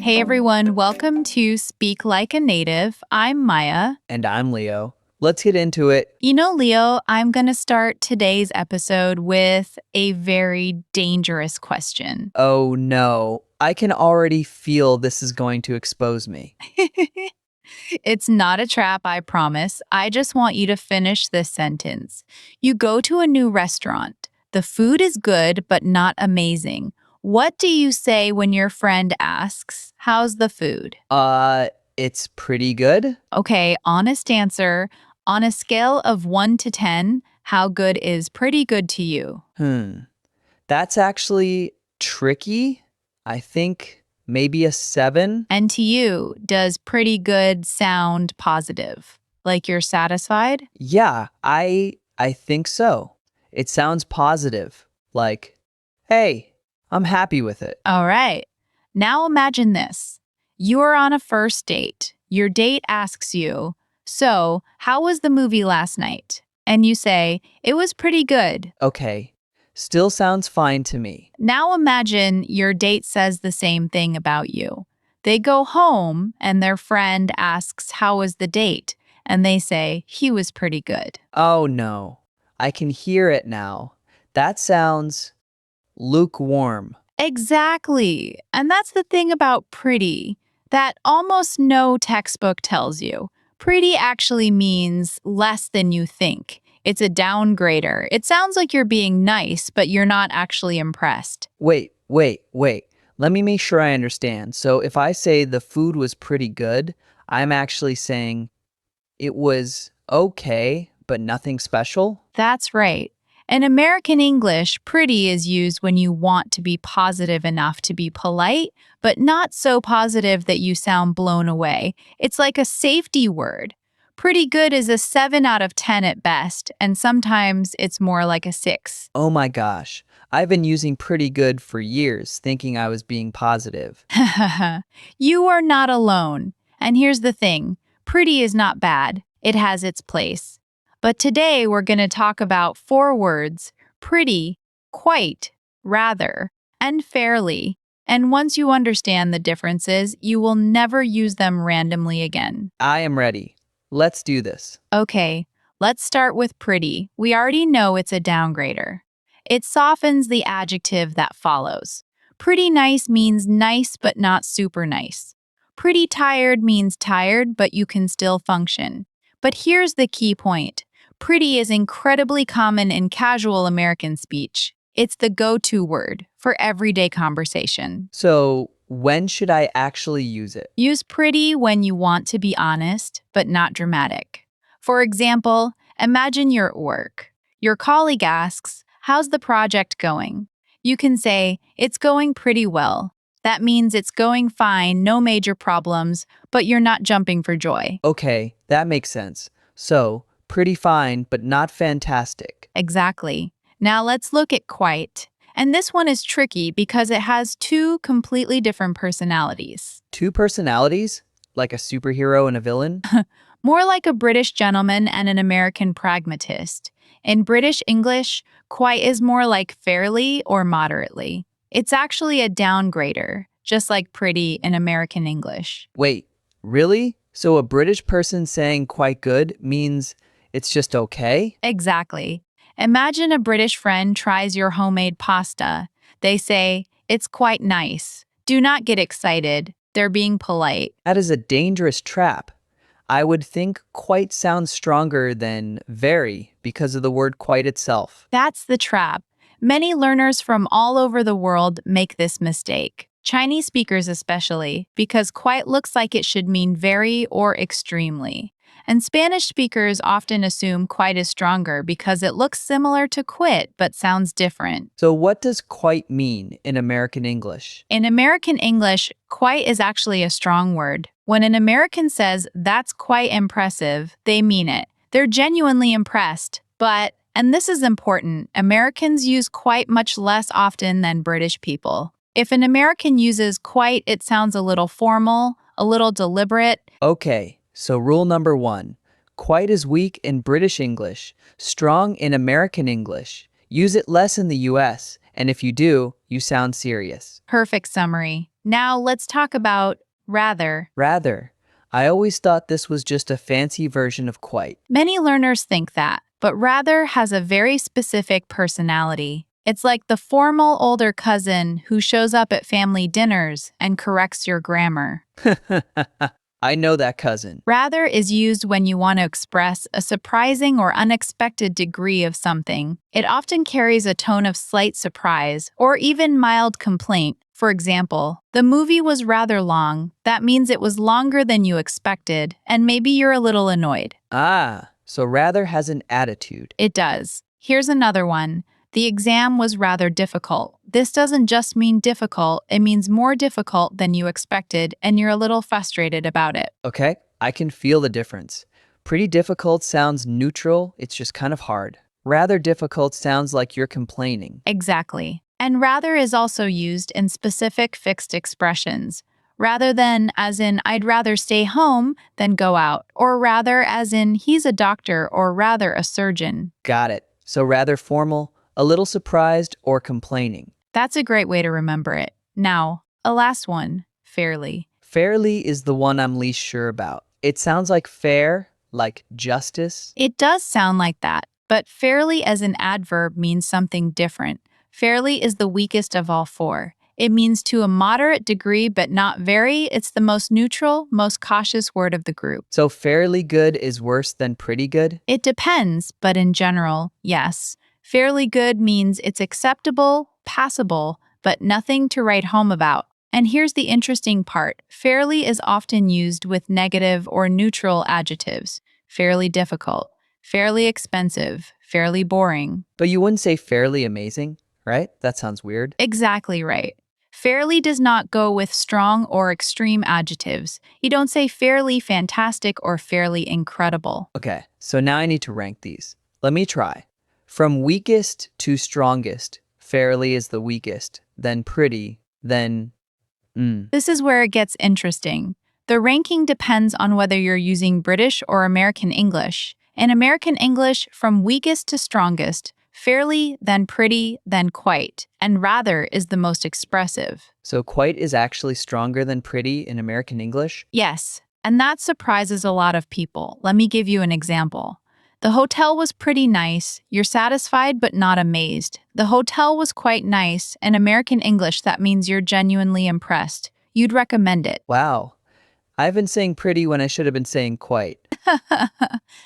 Hey everyone, welcome to Speak Like a Native. I'm Maya. And I'm Leo. Let's get into it. Leo, I'm going to start today's episode with a very dangerous question. Oh no, I can already feel this is going to expose me. It's not a trap, I promise. I just want you to finish this sentence. You go to a new restaurant. The food is good, but not amazing. What do you say when your friend asks, "How's the food?" It's pretty good. Okay, honest answer. On a scale of 1 to 10, how good is pretty good to you? That's actually tricky. I think maybe a 7. And to you, does pretty good sound positive? Like you're satisfied? Yeah, I think so. It sounds positive. Like, hey, I'm happy with it. All right. Now imagine this. You are on a first date. Your date asks you, "So, how was the movie last night?" And you say, "It was pretty good." Okay. Still sounds fine to me. Now imagine your date says the same thing about you. They go home and their friend asks, "How was the date?" And they say, "He was pretty good." Oh no. I can hear it now. That sounds lukewarm. Exactly. And that's the thing about pretty that almost no textbook tells you. Pretty actually means less than you think. It's a downgrader. It sounds like you're being nice, but you're not actually impressed. Wait. Let me make sure I understand. So if I say the food was pretty good, I'm actually saying it was okay, but nothing special? That's right. In American English, pretty is used when you want to be positive enough to be polite, but not so positive that you sound blown away. It's like a safety word. Pretty good is a 7 out of 10 at best, and sometimes it's more like a 6. Oh my gosh. I've been using pretty good for years, thinking I was being positive. You are not alone. And here's the thing, pretty is not bad, it has its place. But today we're going to talk about 4 words: pretty, quite, rather, and fairly. And once you understand the differences, you will never use them randomly again. I am ready. Let's do this. Okay, let's start with pretty. We already know it's a downgrader. It softens the adjective that follows. Pretty nice means nice but not super nice. Pretty tired means tired but you can still function. But here's the key point. Pretty is incredibly common in casual American speech. It's the go-to word for everyday conversation. So when should I actually use it? Use pretty when you want to be honest, but not dramatic. For example, imagine you're at work. Your colleague asks, "How's the project going?" You can say, "It's going pretty well." That means it's going fine, no major problems, but you're not jumping for joy. Okay, that makes sense. So, pretty fine, but not fantastic. Exactly. Now let's look at quite. And this one is tricky because it has 2 completely different personalities. 2 personalities? Like a superhero and a villain? More like a British gentleman and an American pragmatist. In British English, quite is more like fairly or moderately. It's actually a downgrader, just like pretty in American English. Wait, really? So a British person saying quite good means it's just okay? Exactly. Imagine a British friend tries your homemade pasta. They say, "It's quite nice." Do not get excited. They're being polite. That is a dangerous trap. I would think quite sounds stronger than very because of the word quite itself. That's the trap. Many learners from all over the world make this mistake. Chinese speakers especially, because quite looks like it should mean very or extremely. And Spanish speakers often assume quite is stronger because it looks similar to quit but sounds different. So what does quite mean in American English? In American English, quite is actually a strong word. When an American says, "That's quite impressive," they mean it. They're genuinely impressed. But, and this is important, Americans use quite much less often than British people. If an American uses quite, it sounds a little formal, a little deliberate. Okay, so rule number 1. Quite is weak in British English, strong in American English. Use it less in the US, and if you do, you sound serious. Perfect summary. Now let's talk about rather. Rather. I always thought this was just a fancy version of quite. Many learners think that, but rather has a very specific personality. It's like the formal older cousin who shows up at family dinners and corrects your grammar. I know that cousin. Rather is used when you want to express a surprising or unexpected degree of something. It often carries a tone of slight surprise or even mild complaint. For example, the movie was rather long. That means it was longer than you expected, and maybe you're a little annoyed. Ah, so rather has an attitude. It does. Here's another one. The exam was rather difficult. This doesn't just mean difficult, it means more difficult than you expected, and you're a little frustrated about it. Okay, I can feel the difference. Pretty difficult sounds neutral, it's just kind of hard. Rather difficult sounds like you're complaining. Exactly. And rather is also used in specific fixed expressions. Rather than, as in, I'd rather stay home than go out, or rather, as in, he's a doctor, or rather, a surgeon. Got it. So rather formal, a little surprised, or complaining. That's a great way to remember it. Now, a last one, fairly. Fairly is the one I'm least sure about. It sounds like fair, like justice. It does sound like that, but fairly as an adverb means something different. Fairly is the weakest of all four. It means to a moderate degree, but not very. It's the most neutral, most cautious word of the group. So fairly good is worse than pretty good? It depends, but in general, yes. Fairly good means it's acceptable, passable, but nothing to write home about. And here's the interesting part. Fairly is often used with negative or neutral adjectives. Fairly difficult, fairly expensive, fairly boring. But you wouldn't say fairly amazing, right? That sounds weird. Exactly right. Fairly does not go with strong or extreme adjectives. You don't say fairly fantastic or fairly incredible. Okay, so now I need to rank these. Let me try. From weakest to strongest, fairly is the weakest, then pretty, then This is where it gets interesting. The ranking depends on whether you're using British or American English. In American English, from weakest to strongest, fairly, then pretty, then quite, and rather is the most expressive. So quite is actually stronger than pretty in American English? Yes, and that surprises a lot of people. Let me give you an example. The hotel was pretty nice. You're satisfied but not amazed. The hotel was quite nice. In American English, that means you're genuinely impressed. You'd recommend it. Wow. I've been saying pretty when I should have been saying quite.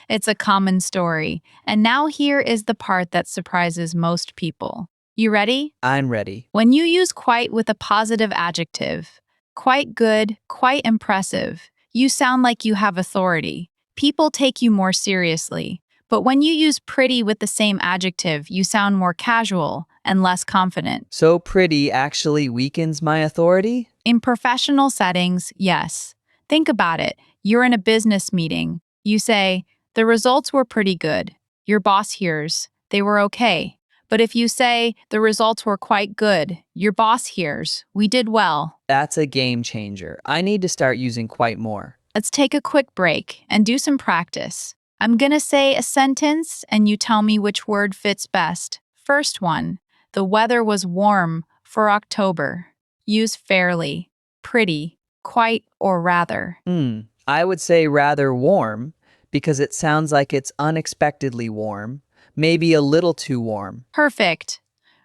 It's a common story. And now here is the part that surprises most people. You ready? I'm ready. When you use quite with a positive adjective, quite good, quite impressive, you sound like you have authority. People take you more seriously. But when you use pretty with the same adjective, you sound more casual and less confident. So pretty actually weakens my authority? In professional settings, yes. Think about it. You're in a business meeting. You say, the results were pretty good. Your boss hears, they were okay. But if you say, the results were quite good, your boss hears, we did well. That's a game changer. I need to start using quite more. Let's take a quick break and do some practice. I'm gonna say a sentence and you tell me which word fits best. First one, the weather was warm for October. Use fairly, pretty, quite, or rather. I would say rather warm because it sounds like it's unexpectedly warm, maybe a little too warm. Perfect.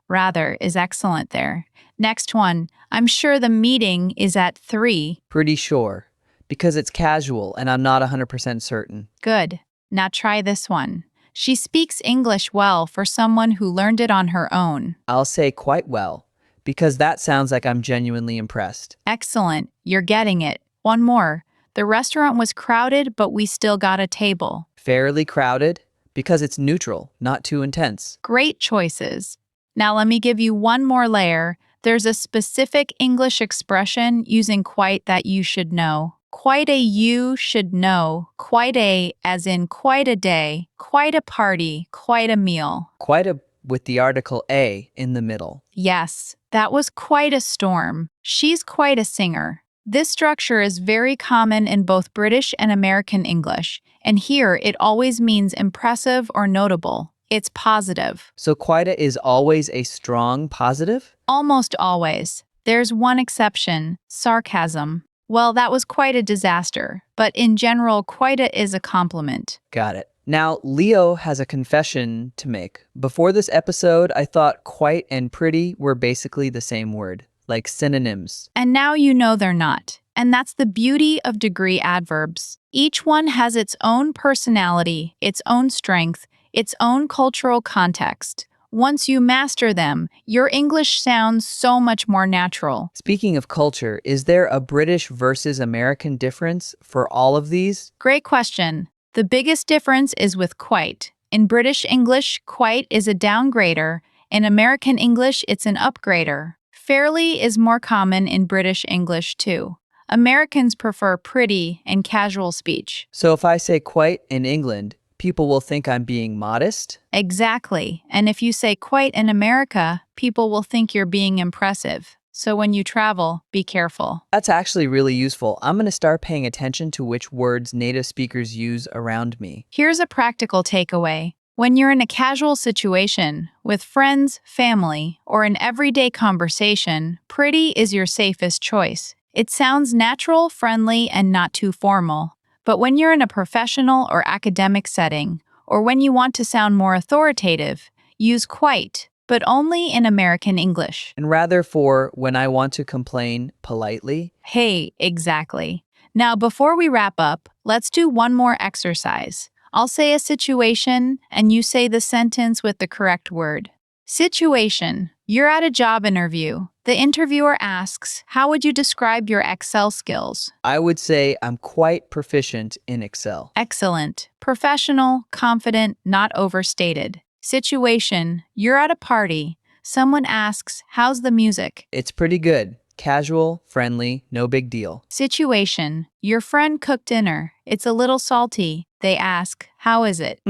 Rather is excellent there. Next one, I'm sure the meeting is at 3. Pretty sure because it's casual and I'm not 100% certain. Good. Now try this one. She speaks English well for someone who learned it on her own. I'll say quite well because that sounds like I'm genuinely impressed. Excellent. You're getting it. One more. The restaurant was crowded, but we still got a table. Fairly crowded because it's neutral, not too intense. Great choices. Now let me give you one more layer. There's a specific English expression using quite that you should know. Quite a you should know. Quite a, as in quite a day, quite a party, quite a meal. Quite a with the article a in the middle. Yes, that was quite a storm. She's quite a singer. This structure is very common in both British and American English, and here it always means impressive or notable. It's positive. So quite a is always a strong positive? Almost always. There's one exception, sarcasm. Well, that was quite a disaster, but in general, quite a is a compliment. Got it. Now, Leo has a confession to make. Before this episode, I thought quite and pretty were basically the same word, like synonyms. And now you know they're not. And that's the beauty of degree adverbs. Each one has its own personality, its own strength, its own cultural context. Once you master them, your English sounds so much more natural. Speaking of culture, is there a British versus American difference for all of these? Great question. The biggest difference is with quite. In British English, quite is a downgrader. In American English, it's an upgrader. Fairly is more common in British English too. Americans prefer pretty and casual speech. So if I say quite in England, people will think I'm being modest? Exactly. And if you say quite in America, people will think you're being impressive. So when you travel, be careful. That's actually really useful. I'm going to start paying attention to which words native speakers use around me. Here's a practical takeaway. When you're in a casual situation, with friends, family, or an everyday conversation, pretty is your safest choice. It sounds natural, friendly, and not too formal. But when you're in a professional or academic setting, or when you want to sound more authoritative, use quite, but only in American English. And rather for when I want to complain politely. Hey, exactly. Now, before we wrap up, let's do one more exercise. I'll say a situation, and you say the sentence with the correct word. Situation. You're at a job interview. The interviewer asks, how would you describe your Excel skills? I would say I'm quite proficient in Excel. Excellent. Professional, confident, not overstated. Situation. You're at a party. Someone asks, how's the music? It's pretty good. Casual, friendly, no big deal. Situation. Your friend cooked dinner. It's a little salty. They ask, how is it?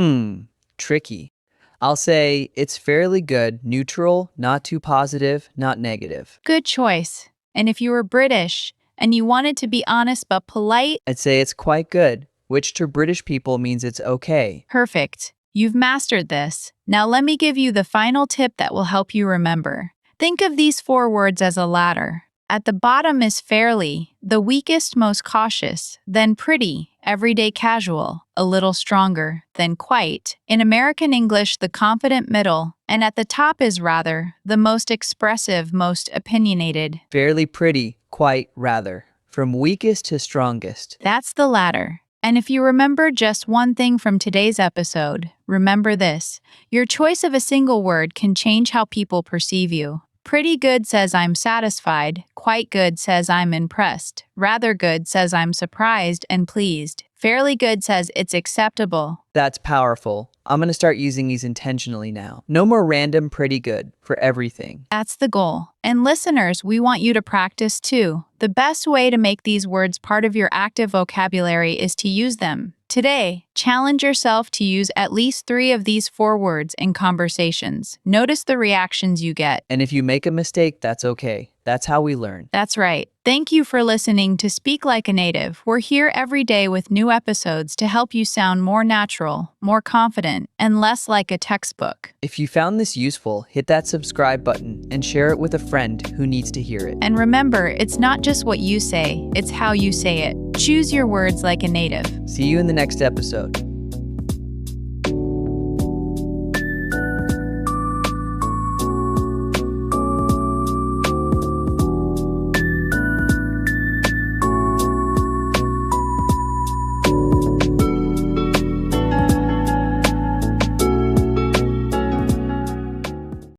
Tricky. I'll say it's fairly good, neutral, not too positive, not negative. Good choice. And if you were British and you wanted to be honest but polite, I'd say it's quite good, which to British people means it's okay. perfect. You've mastered this. Now let me give you the final tip that will help you remember. Think of these 4 words as a ladder. At the bottom is fairly, the weakest, most cautious, then pretty, everyday casual, a little stronger, then quite. In American English, the confident middle, and at the top is rather, the most expressive, most opinionated. Fairly pretty, quite rather. From weakest to strongest. That's the ladder. And if you remember just one thing from today's episode, remember this. Your choice of a single word can change how people perceive you. Pretty good says I'm satisfied, quite good says I'm impressed, rather good says I'm surprised and pleased, fairly good says it's acceptable. That's powerful. I'm going to start using these intentionally now. No more random pretty good for everything. That's the goal. And listeners, we want you to practice too. The best way to make these words part of your active vocabulary is to use them. Today, challenge yourself to use at least 3 of these 4 words in conversations. Notice the reactions you get. And if you make a mistake, that's okay. That's how we learn. That's right. Thank you for listening to Speak Like a Native. We're here every day with new episodes to help you sound more natural, more confident, and less like a textbook. If you found this useful, hit that subscribe button and share it with a friend who needs to hear it. And remember, it's not just what you say, it's how you say it. Choose your words like a native. See you in the next episode.